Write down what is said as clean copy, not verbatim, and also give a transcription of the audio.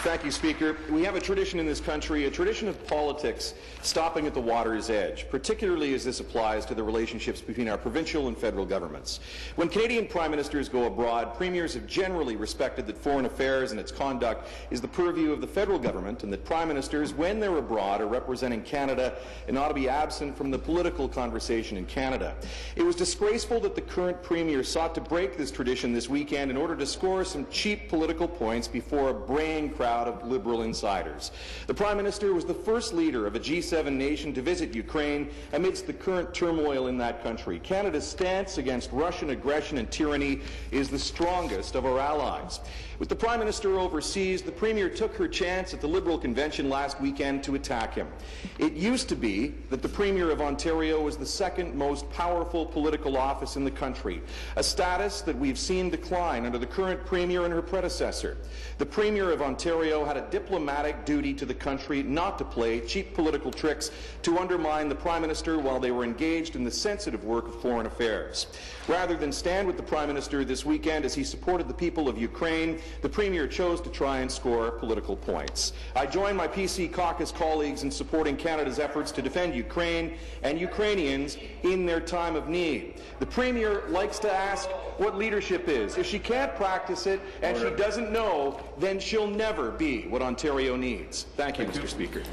Thank you, Speaker. We have a tradition in this country, a tradition of politics stopping at the water's edge, particularly as this applies to the relationships between our provincial and federal governments. When Canadian Prime Ministers go abroad, Premiers have generally respected that foreign affairs and its conduct is the purview of the federal government, and that Prime Ministers, when they're abroad, are representing Canada and ought to be absent from the political conversation in Canada. It was disgraceful that the current Premier sought to break this tradition this weekend in order to score some cheap political points before a braying crowd of Liberal insiders. The Prime Minister was the first leader of a G7 nation to visit Ukraine amidst the current turmoil in that country. Canada's stance against Russian aggression and tyranny is the strongest of our allies. With the Prime Minister overseas, the Premier took her chance at the Liberal convention last weekend to attack him. It used to be that the Premier of Ontario was the second most powerful political office in the country, a status that we've seen decline under the current Premier and her predecessor. The Premier of Ontario had a diplomatic duty to the country not to play cheap political tricks to undermine the Prime Minister while they were engaged in the sensitive work of foreign affairs. Rather than stand with the Prime Minister this weekend as he supported the people of Ukraine, the Premier chose to try and score political points. I join my PC caucus colleagues in supporting Canada's efforts to defend Ukraine and Ukrainians in their time of need. The Premier likes to ask what leadership is. If she can't practice it and she doesn't know, then she'll never be what Ontario needs. Thank you, Mr. Speaker.